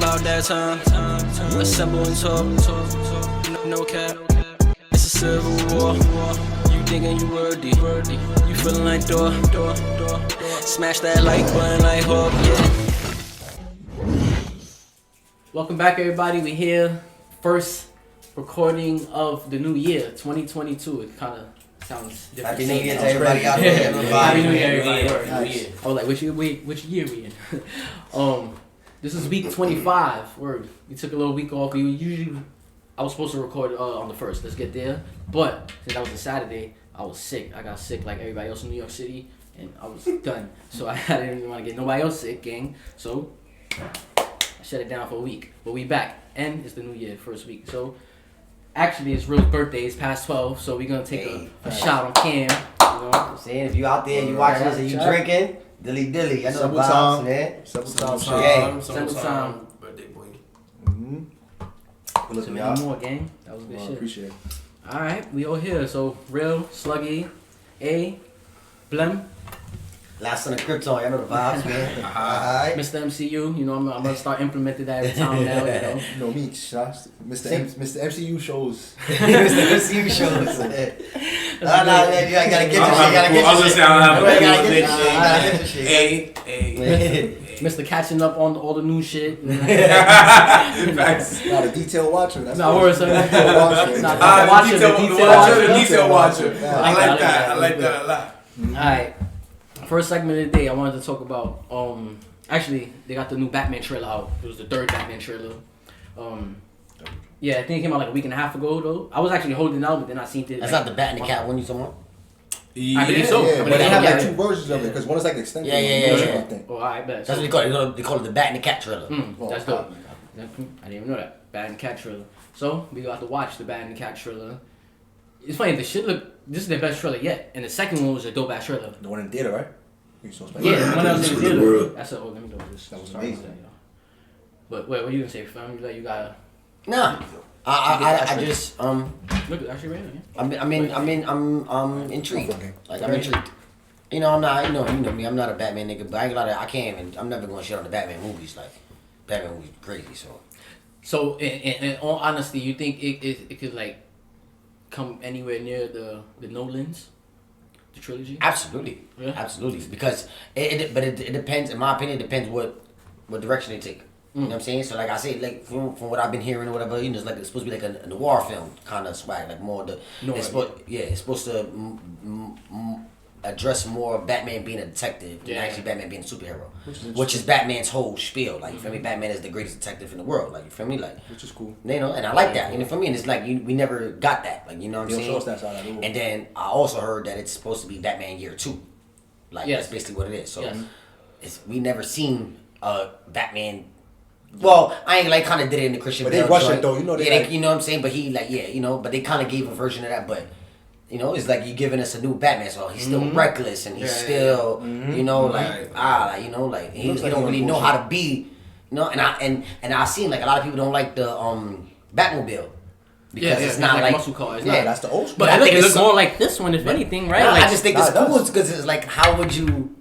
about that time. Assemble and talk. No cap. It's a civil war. You thinking you worthy. You feeling like door. Smash that like button like Hawk, yeah. Welcome back, everybody. We here. First recording of the new year, 2022. It kind of sounds different. Happy New Year to everybody out there. Happy New Year, everybody. Nice. I was like, which year we in? This is week 25. Word. We took a little week off. I was supposed to record on the 1st. Let's get there. But since that was a Saturday, I was sick. I got sick like everybody else in New York City, and I was done. So I didn't even want to get nobody else sick, gang. So I shut it down for a week. But we back, and it's the new year, first week. So actually, it's Real's birthday. It's past 12, so we're gonna take a shot on Cam. You know what I'm saying? If you out there and you watching this and you drinking, dilly. I know the vibes, man. Simple time. Birthday boy. So many more, gang. That was good shit. Appreciate it. All right, we all here. So Real, Sluggy, A, Blem, Last on the Krypton, y'all know the vibes, man. Alright. Mr. MCU. You know, I'm gonna start implementing that every time now. You know me, Mr. MCU shows. Mr. MCU shows. No, man, you gotta get your shit. I was just saying, I gotta get your shit. Hey. Mr. Catching up on all the new shit. Not a detail watcher. That's no, we're saying the detail watcher. I like that a lot. Alright. First segment of the day, I wanted to talk about, actually, they got the new Batman trailer out. It was the third Batman trailer. Yeah, I think it came out like a week and a half ago, though. I was actually holding out, but then I seen it. That's not the Bat and the Cat one you talking about? I believe so. Yeah, but they have like two versions of it, because one is like the extended version, I think. Oh, alright, bet. That's what they call it. They call it the Bat and the Cat trailer. That's dope. I didn't even know that. Bat and the Cat trailer. So, we got to watch the Bat and the Cat trailer. It's funny, this is their best trailer yet, and the second one was a dope ass trailer. The one in theater, right? Yeah, the one that was in the theater. That's let me do this. That was amazing. But wait, what are you gonna say, fam? You gotta. Nah. I just Look, actually, right here. I'm intrigued. Like I'm intrigued. You know, I'm not. You know me. I'm not a Batman nigga, but I ain't gonna lie. I can't even. I'm never gonna shit on the Batman movies. Like Batman movies crazy. So, in all honesty, you think it could like come anywhere near the Nolans, the trilogy? Absolutely, yeah? Absolutely. Because it depends. In my opinion, it depends what direction they take. You know what I'm saying? So like I say, like from what I've been hearing or whatever, you know, it's supposed to be like a noir film kind of swag, like more the. It's supposed to address more of Batman being a detective than actually Batman being a superhero, which is Batman's whole spiel. Like you feel me? Batman is the greatest detective in the world. Like you feel me? Like which is cool. You know, and I like that. You know, for me, and it's like we never got that. Like you know what I'm saying? Show us that side of the world. And then I also heard that it's supposed to be Batman Year 2. Like that's basically what it is. So we never seen Batman. Well, I ain't like kind of did it in the Christian. But they rush it though, you know. You know what I'm saying. But he but they kind of gave a version of that. But you know, it's like you giving us a new Batman. So he's still reckless and he's still, you know, he don't really know how to be. You know, and I seen like a lot of people don't like the Batmobile. Because it's not like muscle car. That's the old school. But I think it looks more like this one, if anything, right? I just think it's cool because it's like, how would you?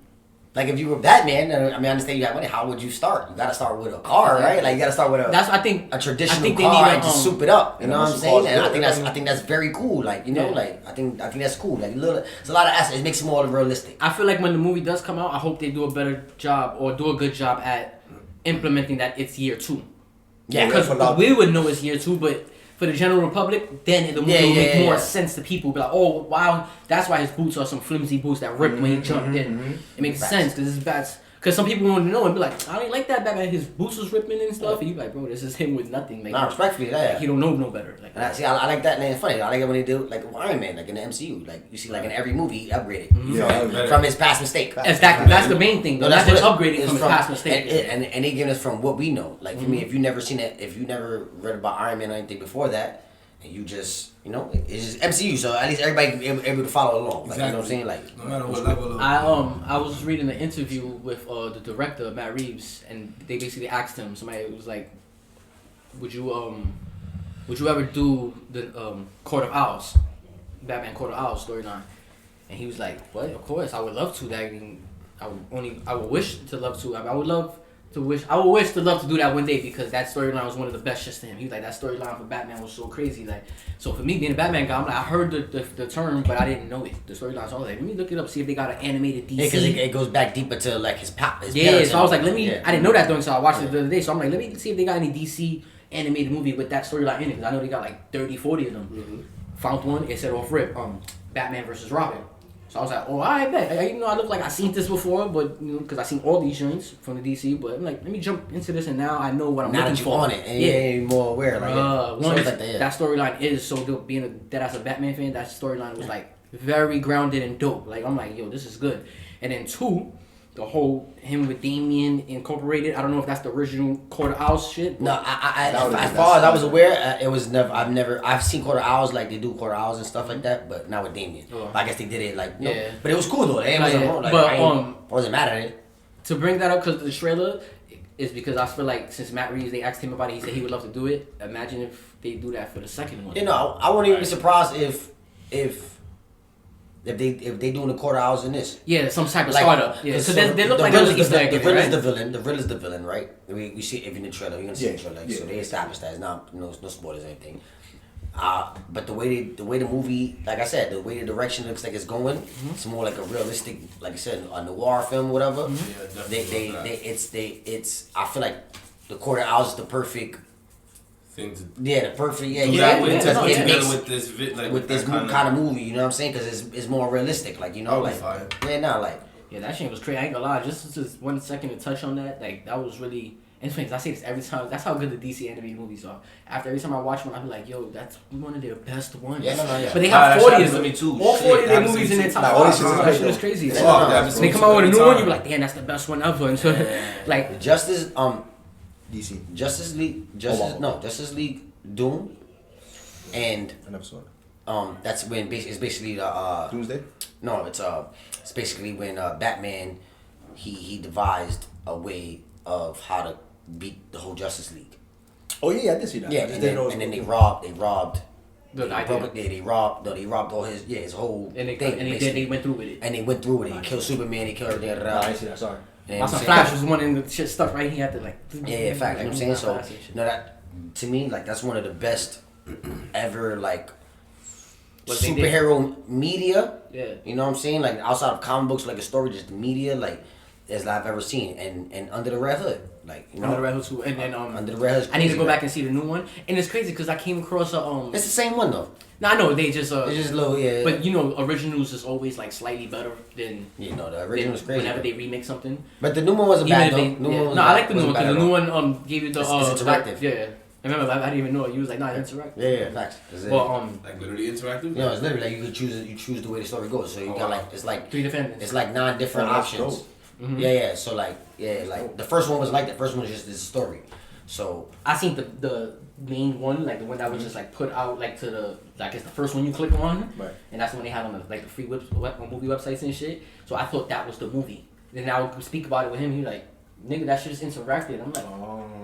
Like if you were Batman, I understand you got money. How would you start? You got to start with a car, right? Like you got to start with a traditional car and just soup it up. You know what I'm saying? And I think that's very cool. Like you know, like I think that's cool. Like it's a lot of assets. It makes it more realistic. I feel like when the movie does come out, I hope they do a better job or do a good job at implementing that it's year 2. Yeah, because we would know it's year 2, but for the general public, then the movie will make more sense to people. Be like, oh wow, that's why his boots are some flimsy boots that ripped when he jumped in. It makes sense because it's bats. Because some people want to know and be like, I don't like that Batman. His boots was ripping and stuff. And you like, bro, this is him with nothing. Like, respectfully, like, he don't know no better. Like, and I like that, and it's funny. I like it when they do like Iron Man, like in the MCU. Like you see, like in every movie, he upgraded from his past mistake. Exactly, that's the main thing. Though. That's just upgrading from his past mistake. And they giving us from what we know. Like for me, if you never seen it, if you never read about Iron Man or anything before that. You just, you know, it's just MCU, so at least everybody can be able to follow along. Like, exactly. You know what I'm saying? Like, no matter what level of... I was reading an interview with the director, Matt Reeves, and they basically asked him, somebody was like, would you ever do the Court of Owls, Batman Court of Owls storyline? And he was like, what? Of course, I would love to. I would wish to love to. I would love I would wish to love to do that one day because that storyline was one of the best shits to him. He was like, that storyline for Batman was so crazy. Like, so for me being a Batman guy, I'm like, I heard the term, but I didn't know it. The storyline. So I was like, let me look it up, see if they got an animated DC. Yeah, because it goes back deeper to like his pop. Yeah, so I was like, let me. I didn't know that though, so I watched it the other day. So I'm like, let me see if they got any DC animated movie with that storyline in it. Because I know they got like 30, 40 of them. Mm-hmm. Found one. It said off rip, Batman versus Robin. So I was like, oh, I bet. Even though I look like I seen this before, but you know, because I seen all these joints from the DC, but I'm like, let me jump into this, and now I know what I'm now looking that you for. on it, and you're more aware. Like, One, like that storyline is so dope. Being a deadass a Batman fan, that storyline was like very grounded and dope. Like I'm like, yo, this is good. And then two, the whole him with Damian incorporated. I don't know if that's the original Quarter Owls shit. No, as far as I was aware, it was never. I've seen Quarter Owls like they do Quarter Owls and stuff like that, but not with Damien. Oh. But I guess they did it like Yeah. But it was cool though. It wasn't wrong. Like, but I wasn't mad at it. To bring that up, because the trailer is because I feel like since Matt Reeves, they asked him about it, he said he would love to do it. Imagine if they do that for the second one. You know, I wouldn't even be surprised if they doing the Quarter Owls in this. Yeah, some type of Like, startup. Yeah, because they look like the those Easter egg, The villain's right? the villain. The villain's the villain, right? We see it in the trailer. You're gonna see it in the trailer. Yeah. So they established that. It's not no spoilers or anything. But the way the movie, like I said, the way the direction looks like it's going, it's more like a realistic, like I said, a noir film, whatever. Yeah, definitely. It's. I feel like the Quarter Owls is the perfect. Things. Yeah, the perfect. Yeah, Exactly. yeah. To put It together makes- with this with this kind of movie, you know what I'm saying? Because it's more realistic, like you know, like fire. yeah, not like. Yeah, that shit was crazy. I ain't gonna lie. Just 1 second to touch on that, like that was really. And things I say this every time. That's how good the DC animated movies are. After every time I watch one, I be like, yo, that's one of their best ones. Yeah, yeah. But they Nah, have that 40 shit of them. happens to me too. All 40 of their Shit, movies in their happens to top me Nah, all 5. these shits That is shit is great, crazy. though. So, Fuck, that happens to they me come out with a new every one, you time. be like, damn, that's the best one ever. And so, like, Justice DC. Justice League Doom, and I never saw it. that's when it's basically the Doomsday. no, it's basically when Batman he devised a way of how to beat the whole Justice League. Oh yeah, I did see that. Yeah, I just didn't know it was and then they cool. robbed. the They idea. robbed all his whole And they, thing. and they basically. did, they went through with it. And they went through with it. He killed Superman. He killed everything. Nah, I didn't see that. Sorry. And My son I'm Flash saying- was one in the shit stuff right. He had to like. Yeah, fact. You know what I'm saying? So, Flash and shit. no, that to me, like that's one of the best ever, like What they did. superhero media. Yeah. You know what I'm saying? Like outside of comic books, like a story, just media, like as I've ever seen. And Under the Red Hood, like you know, Under the Red Hood too, and then Under the Red Hood's I need to crazy, go back like- and see the new one, and it's crazy because I came across a It's the same one though. No, I know they just It's just low, yeah. But you know, originals is always like slightly better than you know, the original is crazy. whenever they remake something. But the new one wasn't Even bad if though. they, New yeah. one was No, bad- I like the new wasn't one bad because at the new all. one gave you the It's interactive. Yeah, I remember I didn't even know it. You was like, nah, it's interactive. Yeah, facts. It's But Like literally interactive. you know, it's literally like you choose the way the story goes. So you Oh, got wow. like it's like 3 defendants. it's like 9 different Oh, that's options. dope. Mhm. Yeah. So like like the first one was like that. First one was just this story. So I seen the main one, like the one that was just like put out like to the like it's the first one you click on, Right. and that's the one they had on the like the free movie websites and shit. So I thought that was the movie. Then I would speak about it with him. He like, nigga, that shit is interactive. I'm like,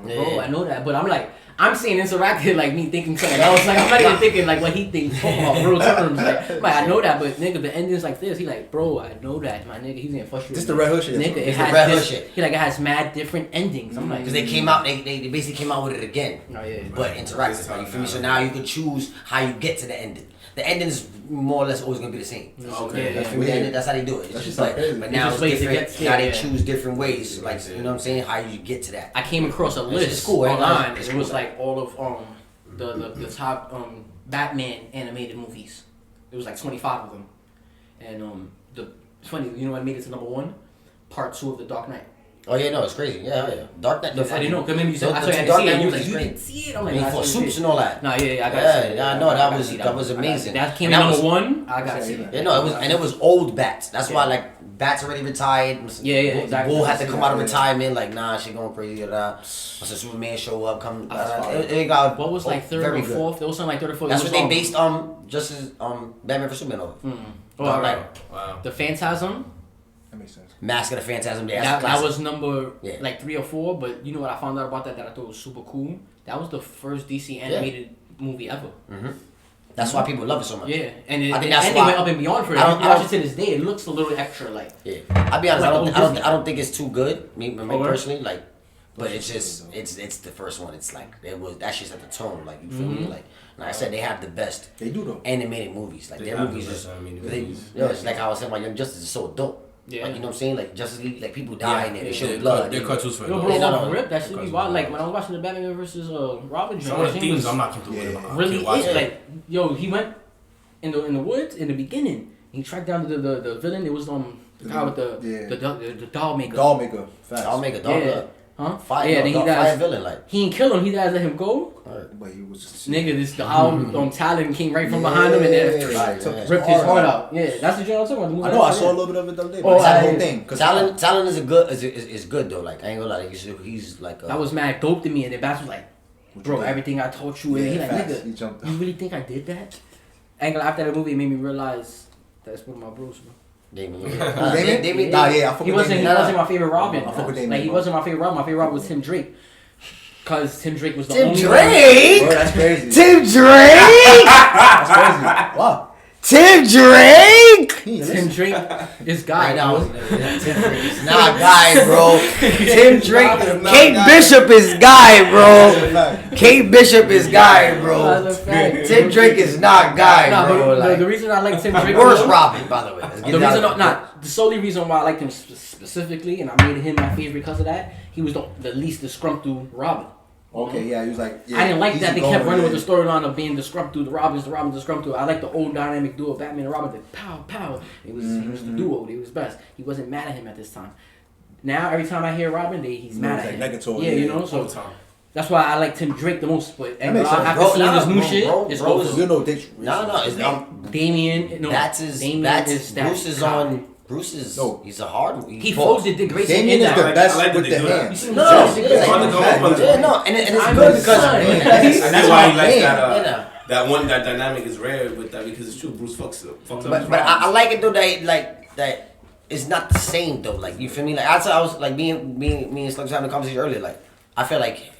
bro, I know that, but I'm like, I'm saying interactive like me thinking something else. Like I'm not even thinking like what he thinks about real terms. Like I know that, but nigga, the ending's like this. He like, bro, I know that, my nigga. He's getting frustrated. This the Red Hood shit. Nigga, it It's the has Red Hood this, shit. He like it has mad different endings. I'm like, because they came out, they basically came out with it again. Oh yeah. But interactive, like, you feel me? So now you can choose how you get to the ending. The ending is more or less always gonna be the same. Okay. You feel me? weird. That's how they do it. It's That just shit like, sound crazy. but It's now just it's ways to different. get to Now it, they yeah. choose different ways, like you know what I'm saying? How you get to that. I came across a It's list cool, right? online. It's It cool. was like all of the top Batman animated movies. It was like 25 of them, and the 20. You know what made it to number 1? Part 2 of The Dark Knight. Oh yeah, no, it's crazy. Yeah. Dark Knight. I didn't know. Cause maybe you said I saw you had to Dark see it. Knight And you was movies like, you great. didn't see it. I'm I like, mean, nah, for I soups see and all that. Nah, yeah, I got Yeah, see it. yeah, I know, I that gotta was- see that was one. I gotta amazing. see That came And in that number was- 1. I gotta see it. Yeah, no, it was old Bats. That's why like Bats already retired. Yeah, exactly. Bull had to come out of retirement. Like nah, she going crazy. Once the Superman show up, come. That's fine. It got What was like 3rd very or good. 4th? There was something like 3rd or 4th. That's It what was, they based Justice Batman for Superman over. Oh, Dark right. Knight. Wow. The Phantasm. That makes sense. Mask of the Phantasm. Yeah, That, that's that classic. was number Yeah. like 3 or 4, but you know what I found out about that I thought was super cool? That was the first DC animated movie ever. That's why people love it so much. Yeah, and it, I think the that's ending why- went up and beyond for it. I If don't- you I watch don't- it to this day, it looks a little extra like. Yeah, I'll be honest. Like I old don't. Disney. I don't think it's too good. Me Oh, really? personally, like But it's just it's the first one. It's like that shit set the tone. Like you feel me? Like I said, they have the best. They do though. Animated movies. Like They their have movies the is. best animated They, movies. it's like how I was saying, my Young Justice is so dope. Yeah. Like, you know what I'm saying? Like Justice League, like people die in there. They show They're blood. They're cartoons for Yo, adults. bro, Yeah, no, off no. rip, that shit be wild. Like when I was watching the Batman versus Robin, Some of the themes I'm not comfortable with. I really can't watch is it. like, yo, he went in the woods in the beginning. He tracked down the villain. It was the guy with the doll maker. Doll maker. Facts. I'll make a dog. Yeah. Huh? Fire, yeah, then he fire dies. villain. Like He ain't kill him. He dies. Let him go. But he was. Nigga, this the Talon came right from behind him and then Right, ripped his heart out. Yeah, that's the joke I'm talking about. I know. I saw a little bit of it the other day. But Oh, it's that yeah. whole thing. Talon is a good is good though. Like I ain't gonna lie. He's like. That was mad dope to me, and then Bass was like, "Bro, everything I taught you," and he like, facts. He "Nigga, jumped you really think I did that?" And after that movie, it made me realize that's one of my bros, bro. Damien. Damien? Nah, yeah, I fuck He with wasn't. He Damien. wasn't my favorite Robin. I fuck with Damien, Like he bro. wasn't my favorite Robin. My favorite Robin was Tim Drake, cause Tim Drake was the Tim only Drake. Bro, that's crazy. Tim Drake. That's crazy. Wow. Tim Drake. Tim Drake is guy. Right now, bro. Tim Drake is not guy, bro. Tim Drake, not Kate guy. Bishop is guy, bro. Fact. Kate Bishop is guy, bro. That's a fact. Tim Drake is not guy, Nah, bro. but Like, the reason I like Tim Drake worst Robin, by the way. Let's get The that reason, out. not the solely reason why I liked him specifically, and I made him my favorite because of that. He was the least disgruntled Robin. Okay, yeah, he was like. Yeah, I didn't like that they kept running with yeah. the storyline of being disgruntled, the Robins disgruntled. I like the old dynamic duo, Batman and Robin. Like, pow, pow. He was the duo. He was best. He wasn't mad at him at this time. Now every time I hear Robin, he's mad at him. Negatory, Yeah, you know. All So the time. that's why I like Tim Drake the most. But and makes sense. after Bro, seeing nah, this new bro, shit, bro, it's bro, over. You know, they. No, it's not. Damien, no, Damien is that Bruce is guy. on. Bruce is. No. He's a hard one. He folded Dick Grayson Damien in is the that. best I like with that the they do that. hands. You No, see, no, Dick yeah, Grayson? yeah, no, and it's I'm good his because son. And That's that's why he my likes man. that. That dynamic is rare with that because it's true. Bruce fucks up. But I like it though that it's not the same though. Like you feel me? Like I was like me and Slugs having a conversation earlier. Like I feel like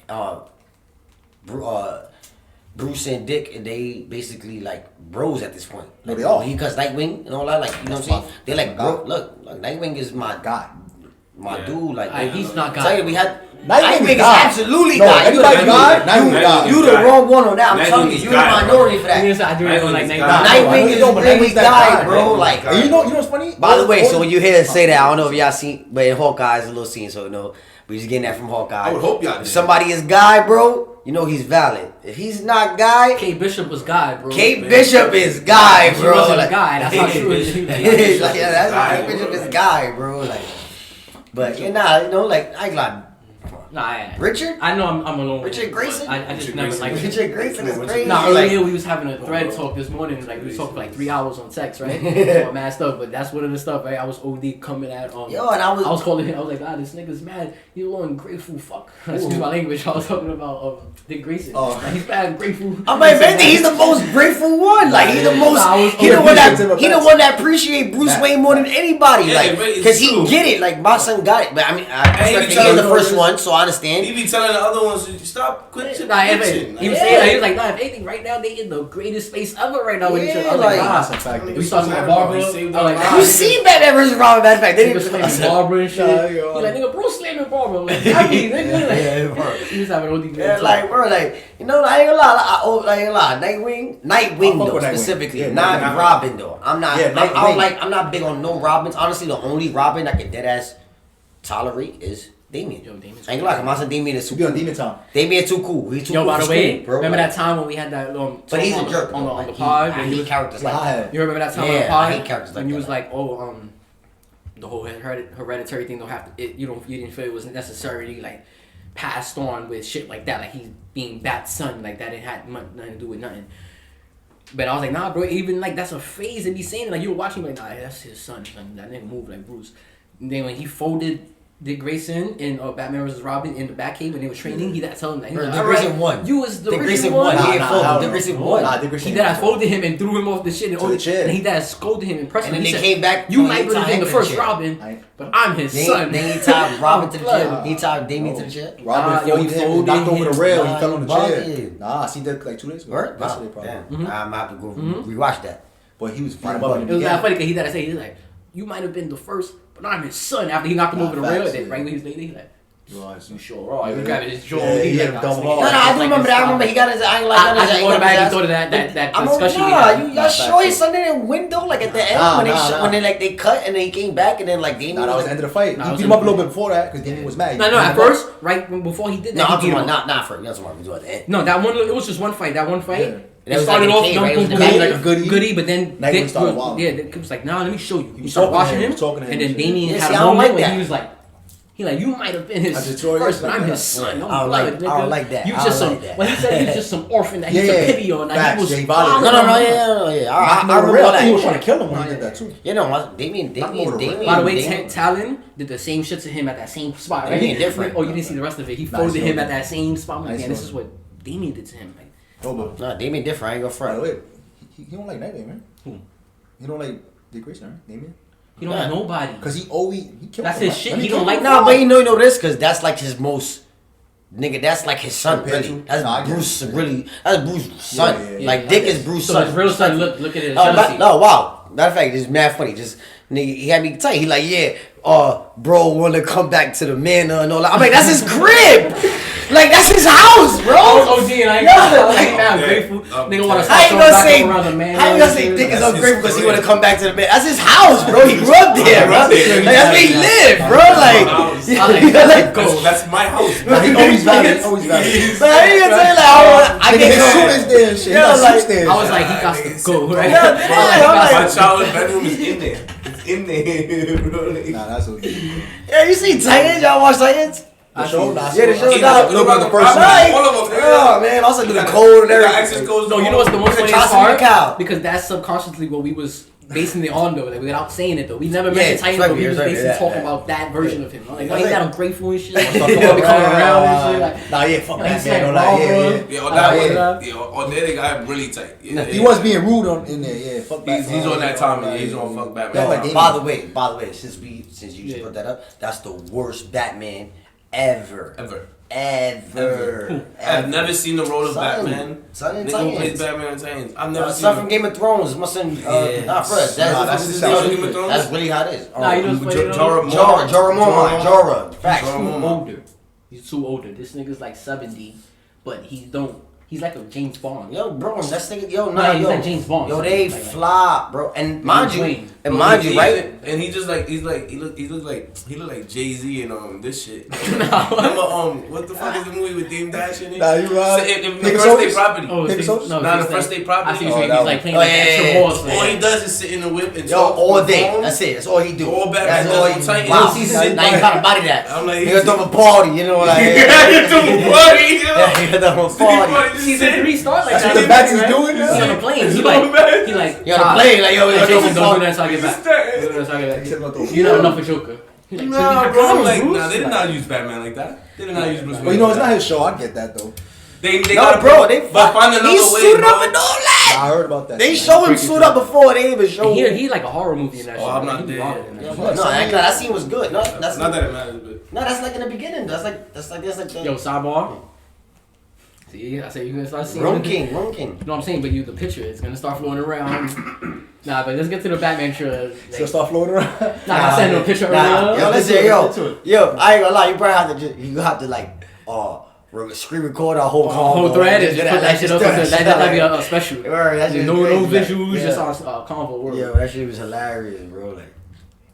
Bruce and Dick, they basically like bros at this point. No, Like, they are. Because Nightwing and all that, like you know what I'm saying? They like my bro. Look, like Nightwing is my God. my Yeah. dude. Like He's not I tell you, God. we had Nightwing Nightwing is is God. absolutely No, God. everybody You- God. Nightwing Nightwing God. is You the God. wrong one on that. I'm Nightwing telling you, is you're the God, bro. minority for that. Yes, I do Nightwing like is Nightwing. God. Nightwing is No, but really Nightwing's that guy, guy, bro. bro. Like, And you know what's funny? by the way, so when you hear us say that, I Oh, don't know if y'all seen, but in Hawkeye, it's a little scene, so you know, we just getting that from Hawkeye. I would hope y'all If did. somebody is guy, bro, you know he's valid. If he's not guy, Kate Bishop was God, bro. Kate Bishop is guy, She bro. wasn't Like- a guy. That's how she was. like, yeah, that's why Guy, Kate Bishop bro. is guy, bro. Like, but you know, like I like Nah, Richard. I know I'm alone. Richard Grayson? I just Richard never Grayson. liked it. Richard Grayson is crazy. Nah, Like, earlier we was having a thread talk this morning. Like we talked for like 3 hours on text, right? So mad stuff, but that's one of the stuff. Right? I was OD coming at yo, and I was calling him. I was like, ah, this nigga's mad. You little ungrateful fuck. Excuse my language. I was talking about Dick Grayson. Oh. Like, he's mad ungrateful. I'm like, man, he's the most grateful one. Like he's the most. Nah, I was He the one that appreciative of he the that. one that appreciate Bruce That- Wayne more than anybody. Yeah, Like, but it's cause he true. get it. Like my son got it. But I mean, And he I be he telling was the you first this- one, so I understand. He be telling the other ones, stop, quit your bitching. He was saying that. He was like, nah, if anything, right now they in the greatest space ever right now with each other. I was like, Yeah, nah. That's a fact. We started with Barbara. I was like, nah, You seen Batman vs. Robin? Matter of fact, they Nigga didn't slamming Barbara and shit. Nah, He yo. like, nigga, bro slamming Barbara. I'm like, happy, nigga. Like, Yeah, bro. he was having OD. Yeah, like bro, like you know, I ain't gonna lie, I ain't gonna lie. Nightwing I fuck though with Nightwing. specifically, Yeah, not Nightwing. Robin though. I'm not. Yeah, I don't Nightwing. like. I'm not big on no Robins. Honestly, the only Robin I can dead ass tolerate is Damien. Yo, Damien's I ain't gonna lie, my son Damien is To too be on cool. Demon Time. Damien too cool. He's too Yo, cool by for the way, school, bro. remember Like, that time when we had that But he's talk a jerk. on though. the Like, pod? I when you hate was- characters like that. You remember that time on Yeah, the pod? I hate characters like when you was that. like, oh, the whole hereditary thing don't have to. You didn't feel it was necessarily like passed on with shit like that. Like he's being Bat's son, like that didn't have nothing to do with nothing. But I was like, nah, bro. Even like that's a phase to be saying it. Like you were watching, like, nah, that's his son. Like, that nigga moved like Bruce. And then when he folded Dick Grayson in Batman vs. Robin in the Batcave when they were training, he that telling him that he was Bro, like, Dick "All right, Grayson won. You was the Dick original Grayson one. won. He ain't Nah, folded. hell Dick no. Grayson Nah, won. Dick Grayson He that ain't folded him and threw him off the shit and, To the chair. and he that scolded him and pressed And him. then He they said, came back. You when might they would have tied been the him to first chair. Robin, but I'm his son. They ain't tied Robin to the Blood. chair. He tied Damien to the chair. Robin yo, folded he him, folded knocked over him. the rail, Nah, he fell on the he chair. bugging. Nah, I seen that like 2 days ago. Word? Yesterday, Wow. probably. Damn. I'm gonna have to go rewatch that. But he was fine It above It was not funny because he that I say he's like, you might have been the first, but I'm his son. After he knocked him Nah, over the rail, facts, then yeah. right when he was laying, he's like, You sure? Oh, you grabbing his jaw. Yeah, He yeah, like, double No, I do remember that. I remember he got his. I ain't like I that. just automatically thought of that I'm discussion. y'all sure his son didn't win though? Like at the end when they like they cut and then he came back and then like Damien. Nah, that was the end of the fight. Nah, He it was beat him up a the- little bit before that because Damien was mad. No, at first, right before he did that. No, I'm he beat talking him. about not for. That's what we do at the end. No, that one. It was just one fight. That one fight. Yeah. That It was started like off in the cave, right? It was boom, in the boom, cave. like goody, but then Like when he started wilding. it was like, nah, let me show you. He was started talking to watching him, him, he was talking to him and then and shit. Damien Yeah, had see, a I don't moment like where that. he was like, you might have been his I Detroit, first, but like I'm that. his son. Yeah, I'm I don't blood, like- nigga. I don't like that. You I just don't some. like that. When he said he was just some orphan that he's Yeah, a pity on, that facts, he was. yeah, he violated. No. I I remember I all think he was that. trying to kill him when he did that too. You know, Damien. By the way, Talon did the same shit to him at that same spot, right? Damien different. Oh, you didn't see the rest of it. He Nah, folded it's him no at that same spot. I'm like, Nice man, this one. is what Damien did to him. Like, No, but Nah, Damien different. I ain't gonna by the front. way, he don't like Nightmare, man. Who? He don't like Dick Grayson, right? Damien. he don't like nobody. Because he always killed That's him, his right? shit. Let me He don't kill like him. Nah, but you know this because that's like his most. Nigga, that's like his son, Compared really. to- That's Nah, I get Bruce, it. really. That's Bruce's son. Yeah, Like yeah, Dick I is guess. Bruce's So son. his real son, look at his Oh, jealousy. no, wow. Matter of fact, it's mad funny. Just nigga, he had me tight. He like, yeah, bro, wanna come back to the manor and all that. I'm like, that's his crib. Like that's his house, bro. I was OG and I ain't Yeah. grateful. Nigga wanna I start ain't showing gonna back say, up around the man. how you gonna say Dick is That's his ungrateful because he crib. wanna come back to the man? That's his house, bro. He grew up there, bro. Like, that's where he lived, bro. Like, like That's my house. Nah, he always valid. He always valid. but I ain't gonna say like, I Nigga, get his suit go. is there and shit. He Yeah, got like- suits there. I was like, he got to go, right? Yeah, I'm like- My childhood bedroom is in there. It's in there, bro. Like, Nah, that's okay. Yeah, you see Titans? Y'all watch Titans? The show, nah, Yeah, the show. He Nah, got look at the problem. person. Right. All of them, nigga. Oh man, also do the He got- code and he got everything. access codes. No, you know what's the most Look at funniest Chaucer part? Cow. Because that's subconsciously what we was basing it on though, like without saying it though. We never Yeah, mentioned Titans, it's but we right was here, basically yeah, talking yeah. about that version of him. Like, That's ain't that it. ungrateful and shit? Like, Start he coming be coming around and shit. Like, Nah, yeah, fuck like, that he's man. like, All that, bro, yeah. Yeah, on I that like one. that. Yeah, on there they got really tight. Yeah, He was being rude in there, yeah. Fuck that. He's on that time. Yeah, he's on fuck Batman. Yeah, like By the way, since you just Yeah. brought that up, that's the worst Batman ever. Ever. Ever. I've never seen the role of Son. Batman. Son in Nigga who plays Titans. Batman in Titans. I've never seen Son from him. Game of Thrones. My son, Yeah. not Fred. Nah, that's his house. Game of Thrones? That's really how it is. Nah, you know what's funny though? Jorah. Facts. Jorah Too Mormont. older. He's too older. This nigga's like 70, but he's like a James Bond. Yo, bro, that nigga, yo, Nah, he's like James Bond. Yo, they Like- fly, bro. And mind you, Wayne. right? And he just like he look like Jay-Z and this shit. Nah. Remember what the fuck is the movie with Dame Dash in it? Nah, you right. So in the Pick a First State soldiers? Property. Oh, Paper see, Soldiers? no, Nah, he's the First like- State Property. I see Oh, what you mean. that He's one. like playing Oh, like yeah, extra yeah, balls. All he does is sit in the whip and Yo, talk. all on the day. phone. That's it. That's all he do. All Batman That's does all on he Titans. Wow. He's Now sitting you gotta body that. I'm like, He gonna throw a party, you know, like. you too funny, yo. Yeah, he gonna throw a party. Season 3 start like That's that. what the Bats is right? doing now? He's on a plane. He He's like, on the Bats. he like, You on a plane, like, yo, Jason, yo, don't do yo, that until I get back. Don't do that until I get Except back. not the- You not enough for Joker. He like, Nah, "Come bro, on, like, Bruce." nah, they did not use Batman like that. They did not use Bruce Wayne. But you know, it's like not his show. I get that though. They No, gotta bro, they but find another he's way, suited bro. up and all that. I heard about that. They show him suit up before they even show And him. he like a horror movie in that Oh, shit. I'm Like, not he there. wild in that Yeah, shit. but- No, that scene was good. No, that's Not that it matters, but No, that's like in the beginning. That's like the Yo, sidebar. See, I say you're gonna start seeing Rum the- King. You know what I'm saying? But the picture is gonna start floating around. Nah, but let's get to the Batman trailer. It's gonna start floating around. Nah, I sent no picture Nah, earlier. yo, listen, Let's do it. yo, I ain't gonna lie. You probably have to you have to like, screen record our whole Whole convo. thread is just put that shit up. Just That shit might up. be a special. Word, that shit No crazy, visuals, like, just yeah. on convo word. Yo, that shit was hilarious, bro. Like,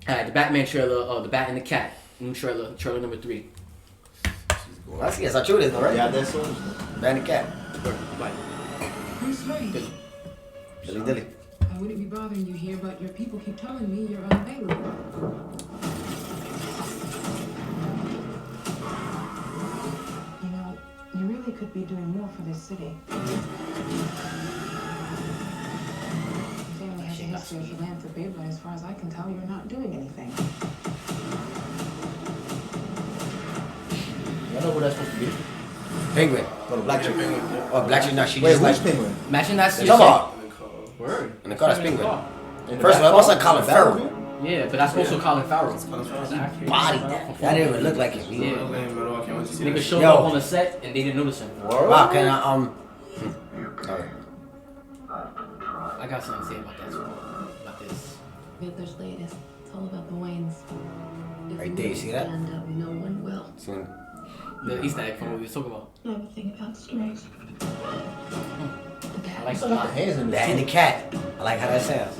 Alright, the Batman trailer, the Bat and the Cat, new trailer number 3. I see. That's how true it is, though, right? Yeah, that's so. Man the cat. Like, Bruce Wayne, Dilly dilly. I wouldn't be bothering you here, but your people keep telling me you're unavailable. You know, you really could be doing more for this city. Your family has a history of philanthropy, but as far as I can tell, you're not doing anything. I know who that's supposed to be. Penguin. No, the black chick. Oh, black chick. Nah, she Wait, just which like. penguin? imagine that scene. Come on. Word. In the car, that's Penguin. In the First of all, back it looks like car? Colin The Farrell. Batmobile? Yeah, but that's also Colin Farrell. Body that. That didn't even look like him. Yeah. Nigga Yeah. showed Yo. up on the set and they didn't notice him. Wow, can I Alright. I got something to say about that. About this. Riddler's latest. It's all about the Waynes. If Right you there, you see that? stand up, no one will. So The Easter egg from what we were talking about. I have a thing about strays. I like He the got the hands in the That and the cat. I like how that sounds.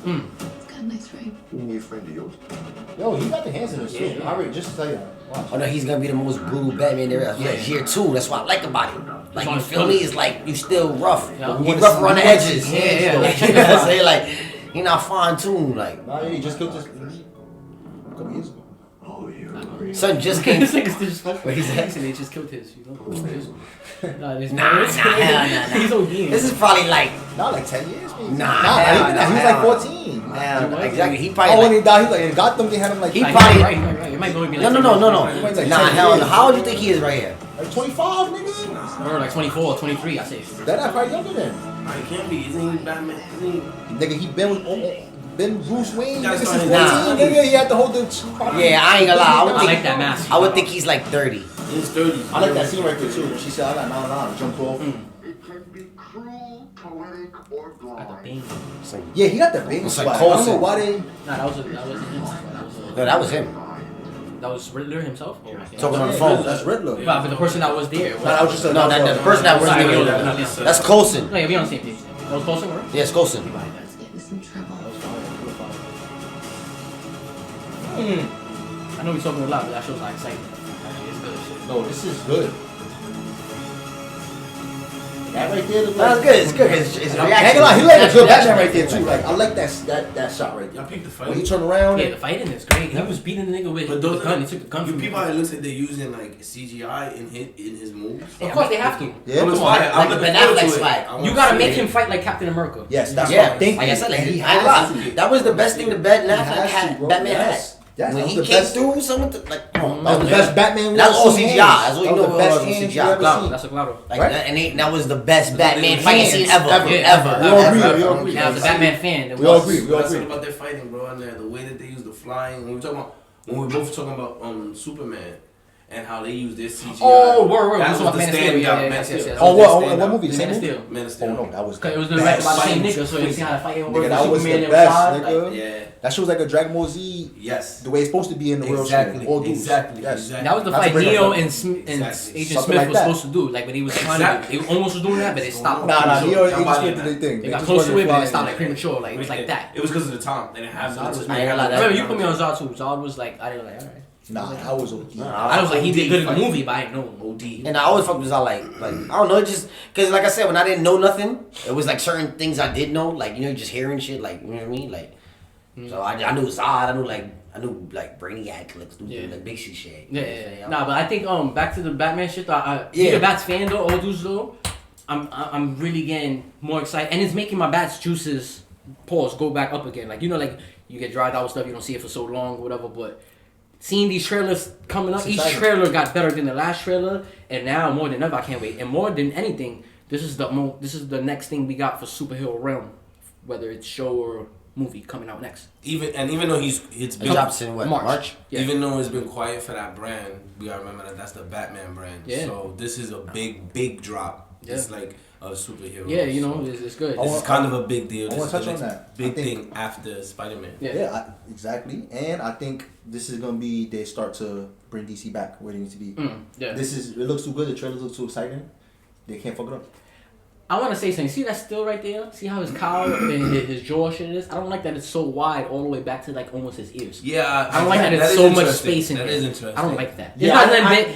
It's got a nice frame. You need a friend of yours? Yo, he got the hands in the suit. I already just to tell you. Watch. Oh no, he's gonna be the most brutal Batman there is. Yeah, here too. That's what I like about it. Like you feel me? It's like you still rough. Yeah. You rough around the edges. Yeah. Like, you know what I'm saying? Like he not fine tuned. Like Nah, yeah, he just killed this a couple years ago. Oh, you're son just came. This nigga's disrespectful. What he said? Actually, they just killed his, you know? Nah, Nah. He's OD. This is probably like Not like 10 years, maybe. Nah, not hell even that. He was no, like hell 14. exactly. He Oh, probably when like, he died, he was like, in Gotham, they had him like, He Like, probably- right. It might only be like no. Like 10 Nah, years. how old do you think he is right here? like 25, nigga. Or like 24 or 23, I say. That probably younger than. I can't be. Isn't he Batman? Isn't he? Nigga, he been Bruce Wayne That's nigga, since 14. fine. Nigga, he had to hold the. Yeah, I ain't gonna lie. I like that mask. I would think he's like 30. He's 30. I like that scene right there too. When she said, I got 9 jumped off. It can be cruel, poetic, or Got the blind. bang. Yeah, he got the big It's swag. like I don't know Coulson. why they. Nah, that wasn't him. No, that was him. That was Riddler himself? Oh, okay. Talking on the Yeah, phone. That's Riddler. But the person that was there. Nah, that was just a. No, that the person that was Sorry, there. we don't- That's Coulson. No, yeah, we on the same page. That was Coulson, right? Yes, Coulson. Let's get in some trouble. I know we're talking a lot, but that show's not exciting. Actually, it's good shit. No, this is good. That right there. That's good. It's good. It's I ain't reaction. gonna lie, he like a good Reaction Batman right there too. Like I like that shot right Y'all there. peep the When he fight. turned around. Yeah, the fighting is great. He was beating the nigga with But the those gun. He took the gun You from people him. how it looks like they're using like CGI in his moves. Of course they have to. Yeah, I'm come on. fire. I'm Like looking Ben forward Affleck to it. swag. I wanna You gotta see make it. him fight like Captain America. Yes, that's Yeah, what I'm thinking. like I said, like And he he had has a to. lot. That was the best thing the Batman He has to, bro. Batman Yes. had. Yes, When that he was the came best. through, someone like, That was the best Batman. we That's ever all seen. CGI. That's what you That was know the it best was hands you CGI. ever Claro, seen. that's a claro. Like Right? and that was the best Batman Hands, fight scene ever, ever. ever. We all agree, ever. we all agree. Yeah, as a Batman fan, it We all was. agree. We all That's agree. about their fighting, bro. And the way that they use the flying. When we both talking about Superman and how they use their CGI. Oh, word. That That's was what the Man of Steel. standout. Yeah, Man yes, of Steel. yes, yes. Oh, That was what? the What standout. movie? Man Same of movie? Steel. Man of Steel. Oh no, that was. It was the directed by the best. same nigga, so you see how the fight Nigga, works. that was Superman the and best, Zod, nigga. like, Yeah. That shit was like a Dragon Ball Z. Yes. The way it's supposed to be in the real Exactly. shit. All dudes. Exactly. Yes. Exactly. That was the Not to fight bring Neo up- and Exactly. Agent Something Smith like was that. supposed to do. Like when he was trying Exactly. to, they almost was doing that, but they stopped. Nah, So, Neo and y'all Agent body Smith that. did their thing. They got just close to wasn't it, but they flying. stopped like premature. Like it was like that. It was because of the time. They didn't have Zod was the I ain't gonna lie, that- Remember, you put me on Zod too. Zod was like, I didn't like, alright. Nah, I was OD. I was like, he did good in the fight. movie, but I didn't know. OD. And I always fucked with all like I don't know, it just cause like I said, when I didn't know nothing, it was like certain things I did know, like just hearing shit, like you know what I mean, like. So I knew Zod, I knew like Brainiac, like big shit. Yeah. Nah, but I think back to the Batman shit. Yeah. Being a Bats fan though, all dudes though, I'm really getting more excited, and it's making my Bats juices go back up again. Like like you get dried out with stuff, you don't see it for so long, or whatever. But seeing these trailers coming up, It's each exciting. trailer got better than the last trailer, and now more than ever, I can't wait. And more than anything, this is the next thing we got for superhero realm, whether it's show or movie coming out next. Even though it's It been drops in what, March? Yeah. Even though it's been quiet for that brand, we gotta remember that that's the Batman brand. Yeah. So this is a big drop. Yeah. It's like a superhero. Yeah, So it's good. this is kind of a big deal. I This wanna is the touch on next that. big I think- thing after Spider-Man. Yeah. Exactly. And I think this is gonna be they start to bring DC back where they need to be. Yeah. It looks too good. The trailers look too exciting. They can't fuck it up. I want to say something. See that still right there? See how his cowl and his jaw shit is? I don't like that it's so wide all the way back to like almost his ears. Yeah, I don't like that it's is so much interesting. space in That there. is interesting. I don't like that. Yeah,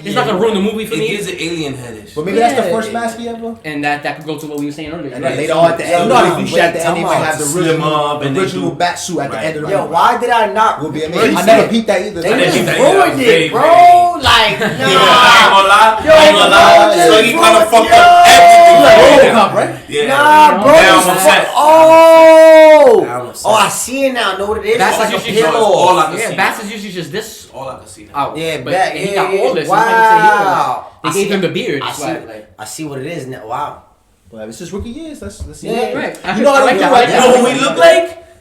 It's not gonna ruin the movie for It me. gives it alien headish. But maybe that's the Yeah. first mask he ever. And that could go to what we were saying earlier. And right? then later on at the end, you know how they do shit at the end, they might have the Slim up and they original do- bat suit at the Right. end of the Yo, movie. why did I not? Will be Bro, amazing. you I said- never peeped that either. They I just didn't think that ruined either. it, Very, bro. very- Like, I ain't nah. gonna lie. Yo, I ain't gonna lie. bro, So he kind of just fucked yo. up everything. RoboCop, right? Yeah. Nah, bro. Now this I'm is upset. what- Oh, Now I'm upset. oh, I see it now. I know what it is. That's It's like like a usually all pillow. I can Yeah, see. Bats is usually just this All I can see now. out. Yeah, but back- and he yeah, got yeah. all this. Wow. They I gave see- him the beard. I That's see. why, like, I see what it is now. Wow. Well, it's just rookie years. Let's see. Yeah, what right. happens. You know how I they like do that. right I You now. know what we look like?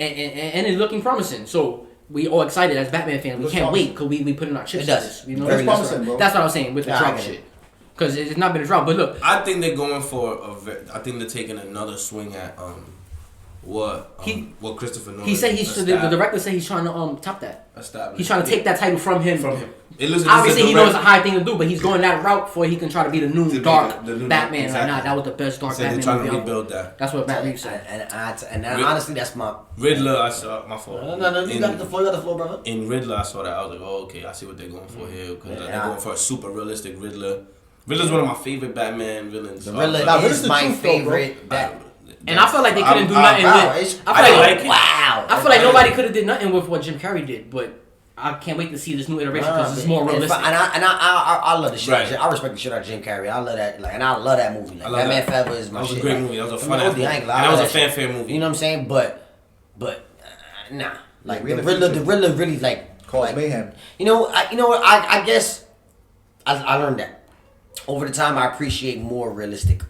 and it's looking promising. So we all excited as Batman fans. We Looks can't promising. wait because we put in our chips. It does. to this, you know, Very Looks promising, bro. that's what I was saying with the Yeah, I drought get it. shit. Because it's not been a drought. But look, I think they're going for I think they're taking another swing at what Christopher Nolan. he said the director said he's trying to top that. established. He's trying to take that title from him. It looks Obviously, he knows it's a high thing to do, but he's going that route before he can try to be the new be dark the new Batman. exactly. Like, nah, that was the best dark So they're Batman trying to movie. rebuild that. That's what Matt Reeves said. And honestly, that's my. Riddler, I saw my fault. No, you got the floor, brother. In Riddler, I saw that. I was like, oh, okay, I see what they're going for here. Because they're going for a super realistic Riddler. Riddler's one of my favorite Batman villains. The Riddler Riddler's is the my truth, though, favorite. And I feel like they couldn't do nothing Wow, with. I I feel like wow. I feel like nobody could have did nothing with what Jim Carrey did, but I can't wait to see this new iteration because it's more realistic. And I love the shit. Right. I respect the shit out of Jim Carrey. I love that. Like, and I love that movie. Like, I love Batman that. Forever is my That was shit. a great Like, movie. That was a I fun mean, ass movie. I ain't And gonna lie, that was I a love that fanfare movie. You know what I'm saying? But nah. Like we the in the future. Riddler really like Cause like, mayhem. You know what? I guess I learned that over the time. I appreciate more realistic.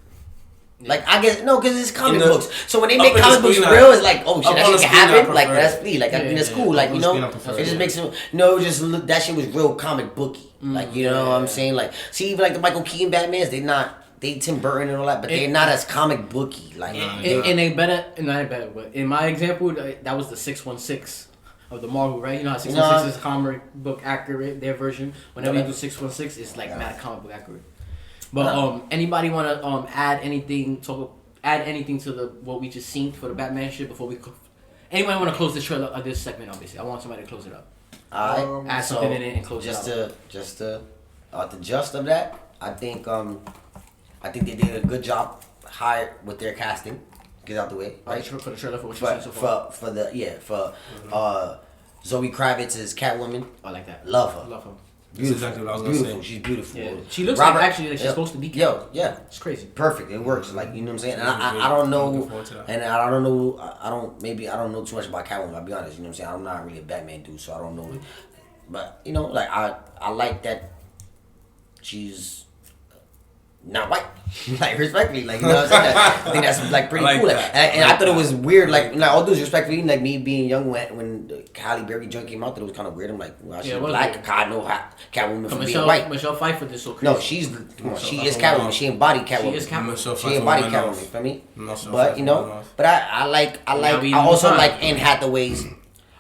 Like, I guess, no, because it's comic books. So when they make up in the comic books screen, real, it's like, oh shit, up that on shit the can screen, I happen. Like, prefer that's it. free. Like, I think that's Yeah, cool. Like, up you on the know, screen, I prefer it just it. makes it, just look, that shit was real comic booky. Like, you know what I'm saying? Like, see, even like the Michael Keaton Batmans, they Tim Burton and all that, but they're not as comic booky. Like, And they better, not better, but in my example, that was the 616 of the Marvel, right? You know how 616 is comic book accurate, their version. Whenever you do 616, it's like mad comic book accurate. But anybody want to add anything to the what we just seen for the Batman shit before we? Anybody want to close this trailer or this segment? Obviously, I want somebody to close it up. Add something in it and close it out. Just to the gist of that, I think they did a good job with their casting. Get out the way, right? For the trailer for what you seen so far. For Zoe Kravitz is Catwoman. I like that. Love her. Love her. Beautiful. That's exactly what I was gonna Beautiful. say. She's beautiful. Yeah. She looks Robert- like she's supposed to be. Yeah. It's crazy. Perfect. It works. Like, you know what I'm saying? And Really I don't looking know, forward to that. and I don't know. I don't know too much about Catwoman. I'll be honest. You know what I'm saying? I'm not really a Batman dude, so I don't know. But you know, like I like that she's not white. Like, respectfully, like, you know what I'm saying? I think that's like pretty I like cool. Like, that. and I thought it was weird. Like all due respectfully, like me being young when the Halle Berry joint came out, that it was kind of weird. I'm like, well, she's Yeah, it was black. weird. I know Catwoman from being white. Michelle Pfeiffer did so crazy. No, she is Catwoman. She embodied Catwoman. She is Catwoman. Michelle She Pfeiffer embodied went Catwoman. off. You feel me? Michelle But Pfeiffer you know, went off. but I also like Anne Hathaway's.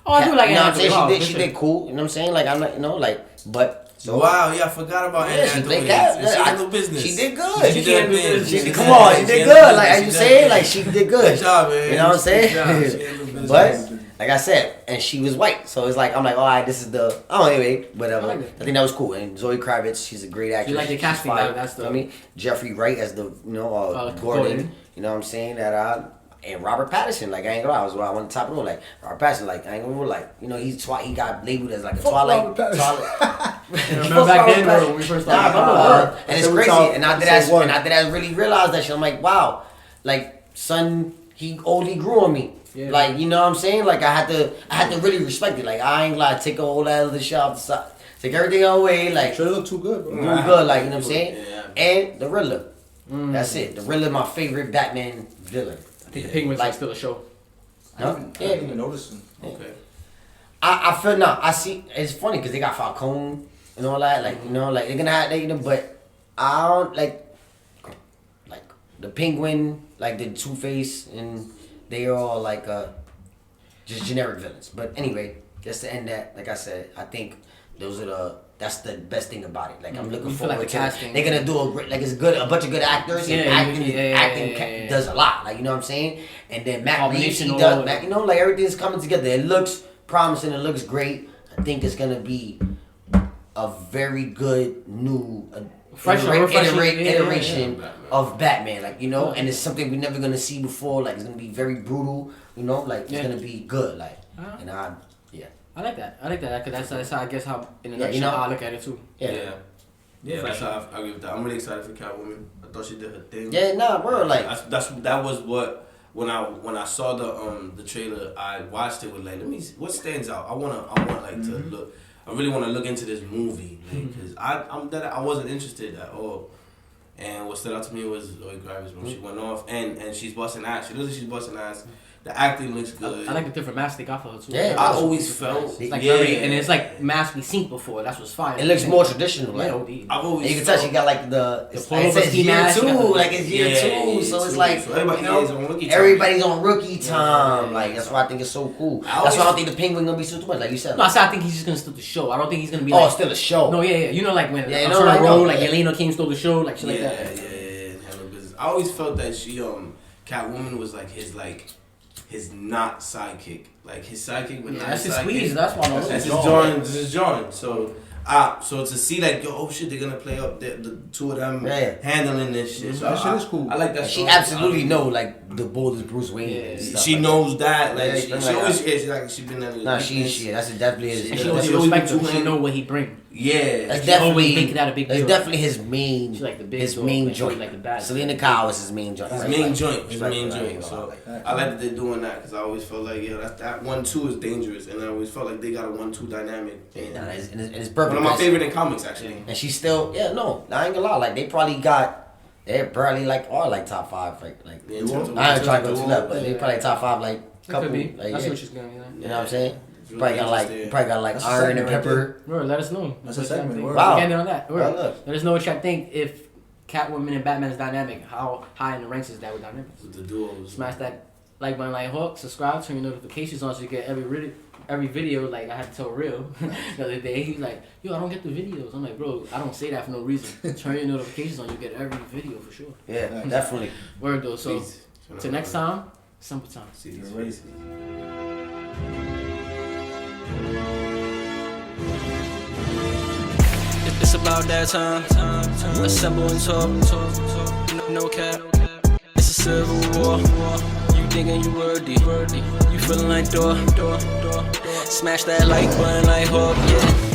Oh, I do like You know Anne what I'm saying? Hathaway. She did cool. You know what I'm saying? Like, I'm not, you know, like, but. So, Wow, yeah, I forgot about Yeah, Anne she Hathaway. played Cat. And she handled business. She did good. She did her thing. She, did come her on, thing. she did handled good. Like, business. as you She say, did like, she did good. Good job, man. You know what I'm saying? Good job. She handled business. But, like I said, and she was white. So it's like, I'm like, all right, this is the, oh, anyway, whatever. I I, like it. think that was cool. And Zoe Kravitz, she's a great actress. You like the She's casting, fire. that's the- You know what I mean? Jeffrey Wright as the, Gordon. Gordon. You know what I'm saying? And Robert Pattinson, like, I ain't gonna lie, I want to top it on, like, Robert Pattinson, like, I ain't gonna lie, like, you know, he got labeled as, like, a Twilight. Robert Pattinson. Remember back then, bro, when we first started? And it's So we crazy. talk- And after say one. that, I really realized that shit. I'm like, wow, like, son, he grew on me. Yeah. Like, you know what I'm saying? Like, I had to really respect it. Like, I ain't like take all that other shit off the side, take everything away. Like, Should look too good, bro. do good. Like, you know what I'm saying? Yeah. And the Riddler. That's it. The Riddler, my favorite Batman villain. I think the Penguins Like- are still a show. Huh? I didn't even notice him. Okay. I feel now. I see. It's funny because they got Falcone and all that. Like, you know, like they're gonna have, but I don't like the Penguin, like the Two-Face, and they are all like just generic villains. But anyway, just to end that, like I said, I think that's the best thing about it. Like, I'm looking You feel forward like the to casting- they're gonna do it's good, a bunch of good actors, and Yeah, acting yeah. does a lot. Like, you know what I'm saying? And then Matt Reeves, Combination he all does, over. Matt, you know, like everything's coming together. It looks promising. It looks great. I think it's gonna be a very good new iteration yeah. of Batman. Like, you know, and it's something we're never gonna see before. Like, it's gonna be very brutal. You know, like it's Yeah. gonna be good. Like, Uh-huh. and I like that. Because that's how I guess how in the Yeah, next you show know- I look at it too. Yeah. Yeah, that's how I agree with that. I'm really excited for Catwoman. I thought she did her thing. Yeah, nah, bro, like that was what when I saw the trailer, I watched it with like, let me see, what stands out. I want like to look. I really want to look into this movie because I wasn't interested at all. And what stood out to me was Zoe Kravitz when she went off, and she's busting ass. She looks like she's busting ass. The acting looks good. I like the different masks they got for her too. Yeah. I always felt It's like yeah, very, and it's like masks we seen before. That's what's fire. It looks more traditional. Like, Yeah, OD. I've always and you can tell felt- she got like the The it's polo says ski year mask, she got two, the- like it's year Yeah, two, so it's two. like So everybody you know, is on rookie time. everybody's on rookie time. Yeah. Like that's why I think it's so cool. I That's always- why I don't think the Penguin gonna be so too much, like you said. No, I said I think he's just gonna steal the show. I don't think he's gonna be Oh, like. it's still a show. No, yeah. You know, like when Yeah, I'm no, sure I know, like yeah. Yelena came stole the show, like shit yeah, like that. handle business. I always felt that she Catwoman was like his not sidekick. Like his sidekick, but Yeah, not that's his his sidekick. squeeze. That's why I'm That's his like, Jordan. This is Jordan. So to see like oh shit, they're gonna play up the two of them Yeah. handling this shit. So That shit is cool. I like that. She story. absolutely know like the bold is Bruce Wayne. Yeah. and stuff She like knows that. Like Yeah, she she's always like is like she been there. that. Nah, she that's definitely his. And Yeah, she that's always always respect been him. She doing- know what he bring. Yeah. That's She always definitely make that a big that's deal. definitely his main. She like the big his dog, main like, she joint. like the bad Selena dog. Kyle is his main joint. His Right, main right. joint. His Right, main right, joint. right, So right. I like that they're doing that because I always felt like that 1-2 is dangerous, and I always felt like they got a 1-2 dynamic. And Nah, it's perfect. one of my because- favorite in comics actually. And she's still, I ain't gonna lie, like they're probably like all like top 5, like Yeah, in terms of- I ain't trying to in go terms too of left, but they probably top 5 like It couple, could be. like That's yeah. what she's going. You know what I'm saying? It's really Probably got interesting. like That's a Iron and segment right Pepper. Word, let us know. That's a What y'all segment, think. word. Wow. We can end on that. Word. Well, look. Let us know what y'all think if Catwoman and Batman's dynamic. How high in the ranks is that with dynamics? With the duos. Smash that like button, like hook, subscribe, turn your notifications on so you get every video. Like I had to tell Real the other day, he's like, "Yo, I don't get the videos." I'm like, "Bro, I don't say that for no reason. Turn your notifications on, you get every video for sure." Yeah, definitely. Word though. So Peace. till next time, simple time. See these You're faces. It's about that time. Assemble and talk. No cap. It's a civil war. You thinking you worthy. You feeling like door. Smash that like button like hook. Yeah.